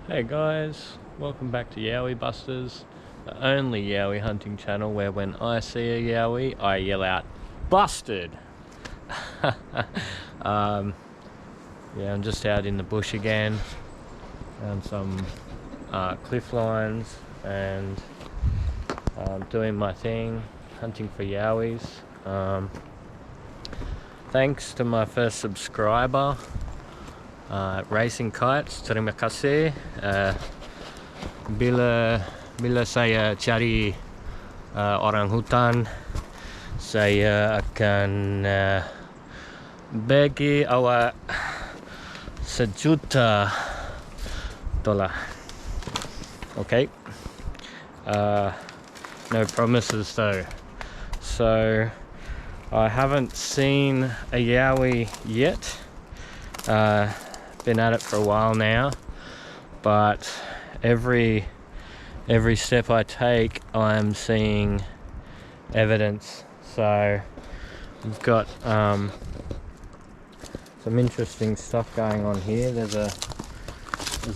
Hey guys, welcome back to Yowie Busters, the only Yowie hunting channel where when I see a Yowie, I yell out, "Busted!" Yeah, I'm just out in the bush again, on some cliff lines, and doing my thing, hunting for Yowies. Thanks to my first subscriber, Racing Kites, terima kasih. Bila saya cari orang hutan, saya akan bagi awak $1 juta. Okay. No promises though. So I haven't seen a Yowie yet. Been at it for a while now, but every step I take, I'm seeing evidence. So we've got some interesting stuff going on here. There's a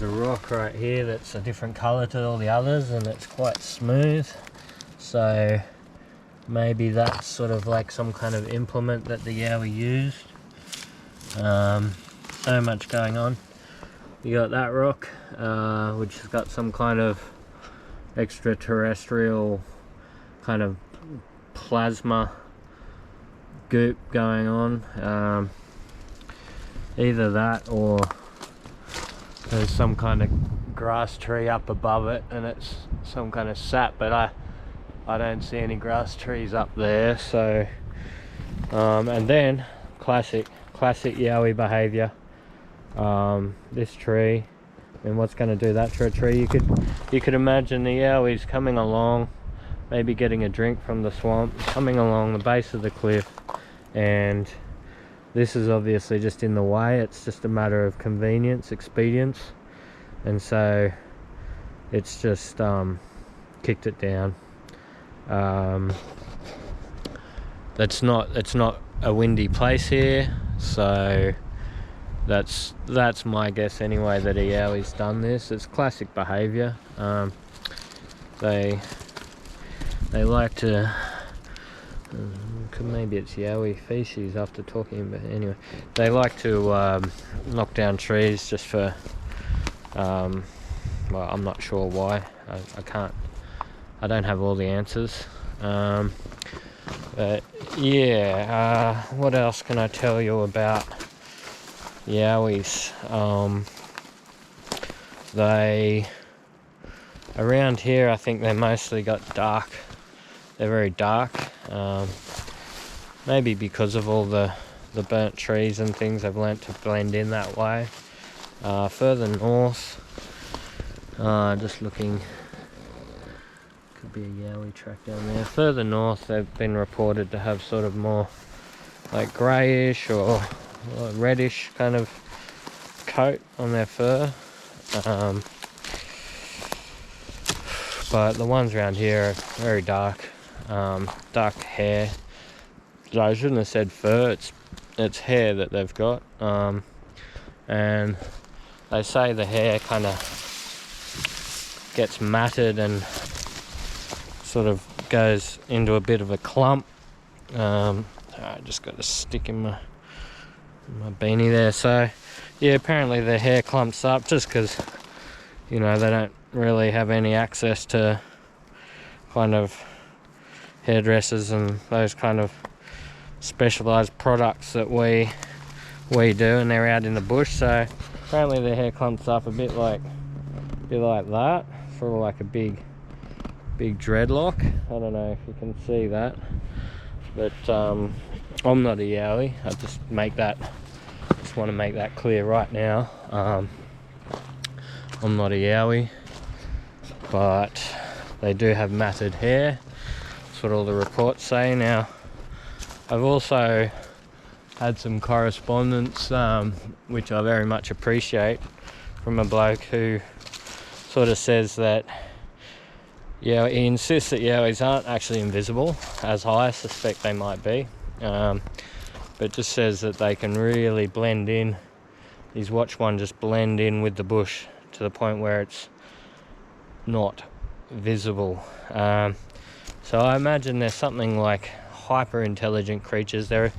rock right here that's a different color to all the others, and it's quite smooth. So maybe that's sort of like some kind of implement that the Yowie used. So much going on. You got that rock, which has got some kind of extraterrestrial kind of plasma goop going on. Either that, or there's some kind of grass tree up above it and it's some kind of sap, but I don't see any grass trees up there. So and then classic Yowie behavior. This tree, and what's going to do that to a tree? You could imagine the Yowie's coming along, maybe getting a drink from the swamp, coming along the base of the cliff, and this is obviously just in the way. It's just a matter of convenience, expedience, and so it's just kicked it down. It's not a windy place here, so that's my guess anyway, that a Yowie's done this. It's classic behavior. They like to maybe it's Yowie feces after talking, but anyway, they like to knock down trees just for well, I'm not sure why. I don't have all the answers. But yeah, what else can I tell you about Yowies? They around here, I think they mostly got dark. They're very dark. Maybe because of all the burnt trees and things, they've learnt to blend in that way. Further north, just looking, could be a Yowie track down there. Further north, they've been reported to have sort of more like greyish or reddish kind of coat on their fur. But the ones around here are very dark, dark hair. I shouldn't have said fur, it's hair that they've got. And they say the hair kind of gets matted and sort of goes into a bit of a clump. I just got a stick in my beanie there. So yeah, apparently their hair clumps up just because, you know, they don't really have any access to kind of hairdressers and those kind of specialized products that we do, and they're out in the bush. So apparently their hair clumps up a bit like that, sort of like a big dreadlock. I don't know if you can see that, but I'm not a Yowie. I just want to make that clear right now. I'm not a Yowie, but they do have matted hair. That's what all the reports say. Now, I've also had some correspondence, which I very much appreciate, from a bloke who sort of says that, yeah, he insists that Yowies aren't actually invisible, as I suspect they might be, but just says that they can really blend in. He's watched one just blend in with the bush to the point where it's not visible. So I imagine there's something like hyper intelligent creatures. They're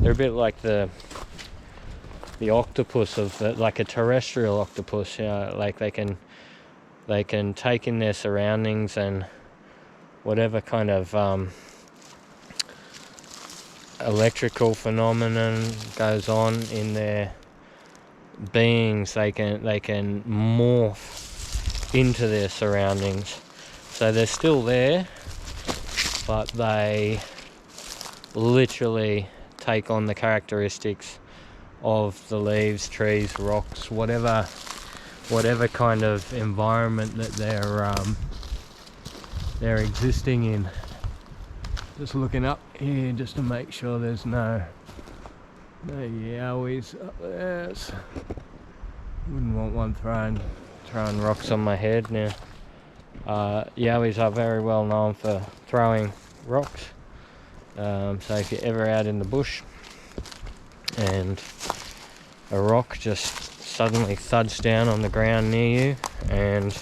a bit like the octopus like a terrestrial octopus. Like they can take in their surroundings, and whatever kind of electrical phenomenon goes on in their beings, they can morph into their surroundings. So they're still there, but they literally take on the characteristics of the leaves, trees, rocks, whatever kind of environment that they're existing in. Just looking up here just to make sure there's no yowies up there. Wouldn't want one throwing rocks on my head now. Yowies are very well known for throwing rocks. So if you're ever out in the bush and a rock just suddenly thuds down on the ground near you, and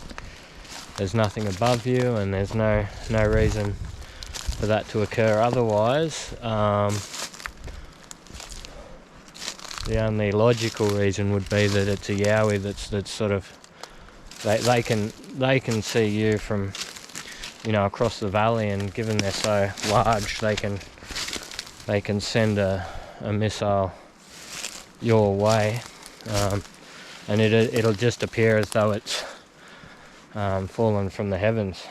there's nothing above you, and there's no reason for that to occur otherwise, the only logical reason would be that it's a yowie that's sort of, they can see you from across the valley, and given they're so large, they can send a missile your way, and it'll just appear as though it's fallen from the heavens,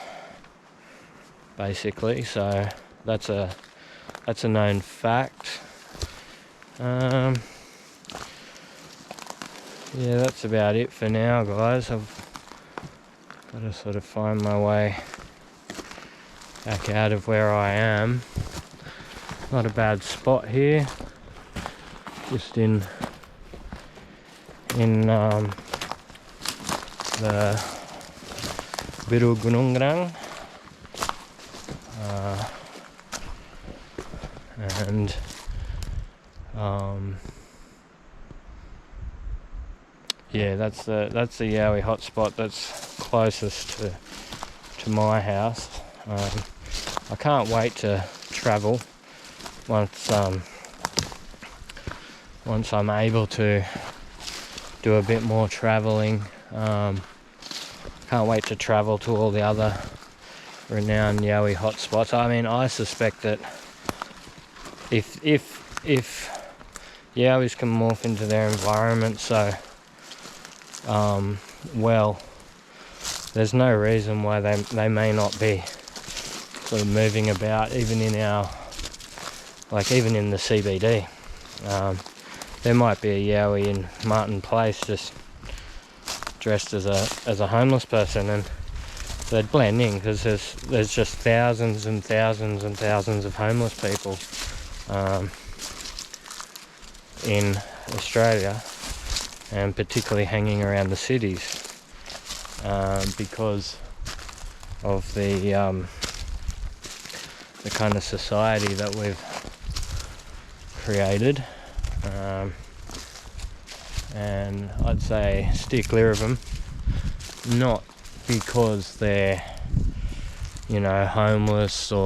basically. So that's a known fact. Yeah, that's about it for now, guys. I've got to sort of find my way back out of where I am. Not a bad spot here, just in the Biru Gunung, and yeah, that's the Yowie hotspot that's closest to my house. I can't wait to travel once I'm able to do a bit more traveling. Can't wait to travel to all the other renowned Yowie hotspots. I mean, I suspect that if Yowies can morph into their environment so well, there's no reason why they may not be sort of moving about even in the CBD. There might be a Yowie in Martin Place just dressed as a homeless person, and they'd blend in because there's just thousands and thousands and thousands of homeless people in Australia, and particularly hanging around the cities because of the kind of society that we've created. And I'd say steer clear of them, not because they're homeless or